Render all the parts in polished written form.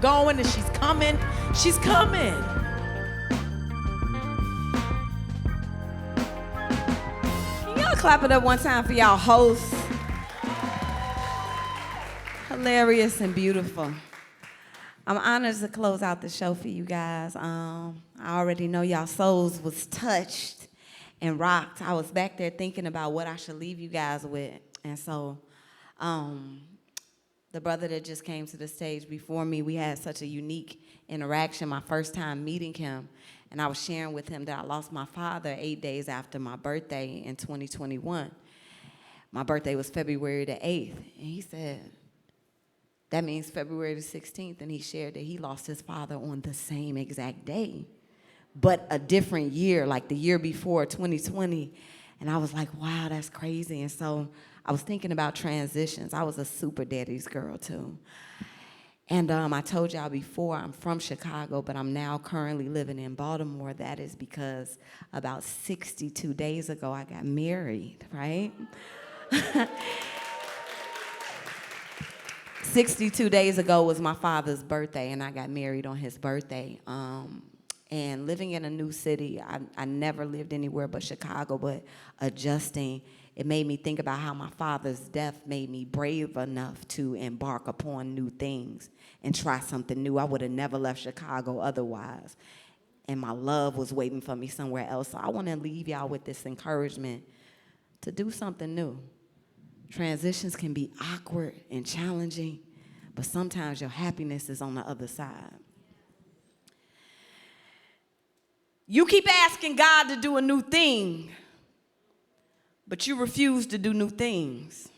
Going and she's coming. She's coming. Can y'all clap it up one time for y'all hosts? Hilarious and beautiful. I'm honored to close out the show for you guys. I already know y'all souls was touched and rocked. I was back there thinking about what I should leave you guys with. And so the brother that just came to the stage before me, we had such a unique interaction, my first time meeting him. And I was sharing with him that I lost my father 8 days after my birthday in 2021. My birthday was February the 8th. And he said, that means February the 16th. And he shared that he lost his father on the same exact day, but a different year, like the year before, 2020. And I was like, wow, that's crazy. And so I was thinking about transitions. I was a super daddy's girl, too. And I told y'all before, I'm from Chicago, but I'm now currently living in Baltimore. That is because about 62 days ago, I got married, right? 62 days ago was my father's birthday, and I got married on his birthday. And living in a new city, I never lived anywhere but Chicago, but adjusting, it made me think about how my father's death made me brave enough to embark upon new things and try something new. I would have never left Chicago otherwise. And my love was waiting for me somewhere else. So I want to leave y'all with this encouragement to do something new. Transitions can be awkward and challenging, but sometimes your happiness is on the other side. You keep asking God to do a new thing, but you refuse to do new things.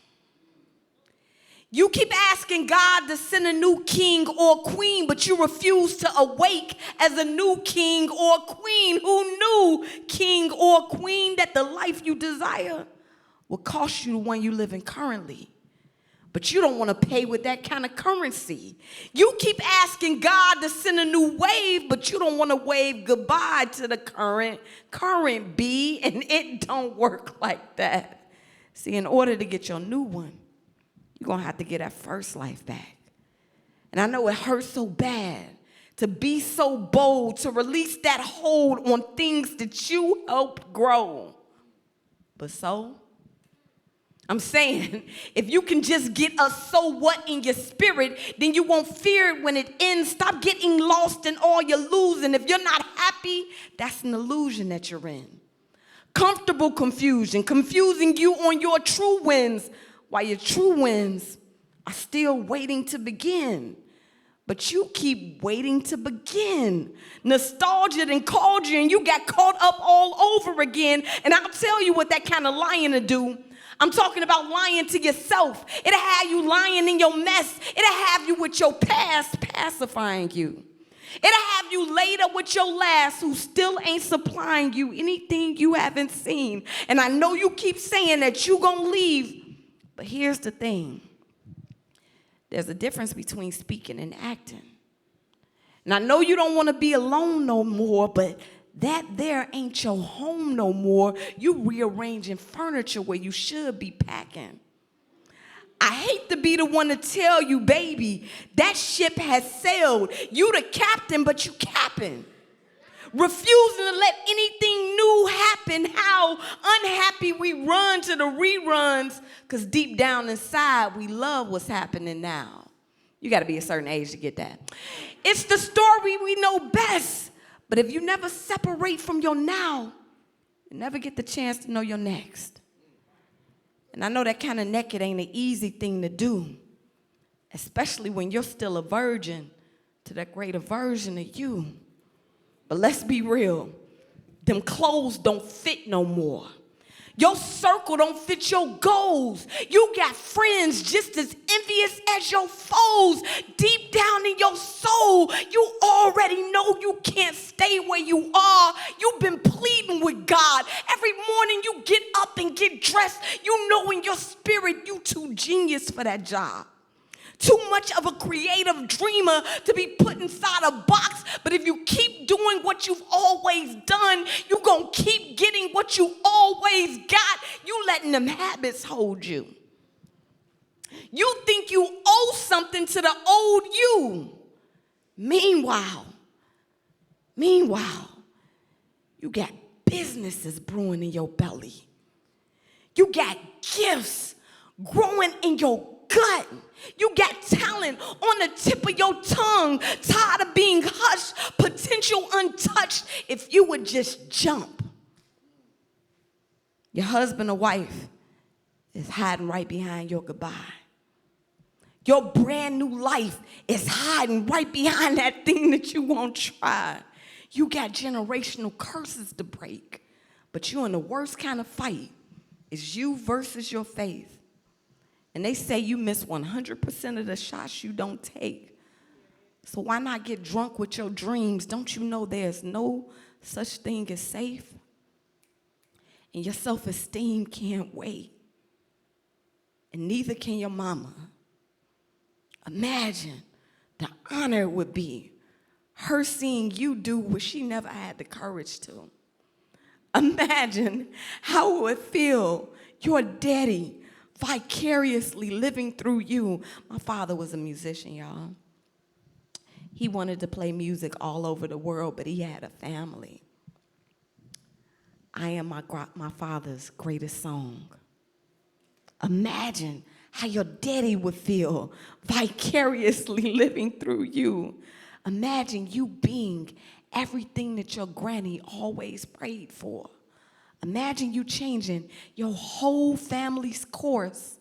You keep asking God to send a new king or queen, but you refuse to awake as a new king or queen. Who knew, king or queen, that the life you desire will cost you the one you live in currently? But you don't want to pay with that kind of currency. You keep asking God to send a new wave, but you don't want to wave goodbye to the current B, and it don't work like that. See, in order to get your new one, you're going to have to get that first life back. And I know it hurts so bad to be so bold, to release that hold on things that you helped grow. But I'm saying, if you can just get a so what in your spirit, then you won't fear it when it ends. Stop getting lost in all you're losing. If you're not happy, that's an illusion that you're in. Comfortable confusion, confusing you on your true wins, while your true wins are still waiting to begin. But you keep waiting to begin. Nostalgia then called you and you got caught up all over again. And I'll tell you what that kind of lying to do. I'm talking about lying to yourself. It'll have you lying in your mess. It'll have you with your past pacifying you. It'll have you later with your last who still ain't supplying you anything you haven't seen. And I know you keep saying that you gonna leave, but here's the thing. There's a difference between speaking and acting. And I know you don't want to be alone no more, but that there ain't your home no more. You rearranging furniture where you should be packing. I hate to be the one to tell you, baby, that ship has sailed. You the captain, but you capping. Refusing to let anything new happen. How unhappy we run to the reruns, because deep down inside, we love what's happening now. You got to be a certain age to get that. It's the story we know best. But if you never separate from your now, you never get the chance to know your next. And I know that kind of naked ain't an easy thing to do, especially when you're still a virgin to that greater version of you. But let's be real. Them clothes don't fit no more. Your circle don't fit your goals. You got friends just as envious as your foes. Deep down in your soul, you already know you can't stay where you are. You've been pleading with God. Every morning you get up and get dressed. You know in your spirit you too genius for that job. Too much of a creative dreamer to be put inside a box. But if you keep doing what you've always done, you're going to keep getting what you always got. You letting them habits hold you. You think you owe something to the old you. Meanwhile, you got businesses brewing in your belly. You got gifts growing in your gut. You got talent on the tip of your tongue, tired of being hushed, potential untouched. If you would just jump. Your husband or wife is hiding right behind your goodbye. Your brand new life is hiding right behind that thing that you won't try. You got generational curses to break, but you're in the worst kind of fight. It's you versus your faith. And they say you miss 100% of the shots you don't take. So why not get drunk with your dreams? Don't you know there's no such thing as safe? And your self-esteem can't wait. And neither can your mama. Imagine the honor it would be, her seeing you do what she never had the courage to. Imagine how it would feel, your daddy vicariously living through you. My father was a musician, y'all. He wanted to play music all over the world, but he had a family. I am my father's greatest song. Imagine how your daddy would feel vicariously living through you. Imagine you being everything that your granny always prayed for. Imagine you changing your whole family's course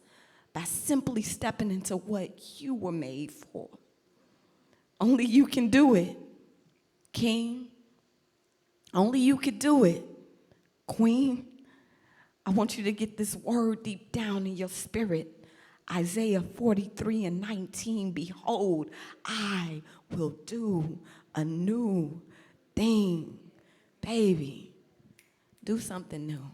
by simply stepping into what you were made for. Only you can do it, King. Only you could do it, Queen. I want you to get this word deep down in your spirit. Isaiah 43:19, behold, I will do a new thing. Baby, do something new.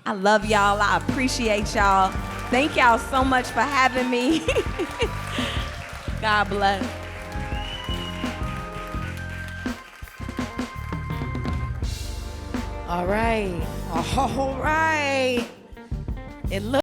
I love y'all. I appreciate y'all. Thank y'all so much for having me. God bless. All right. All right. It looks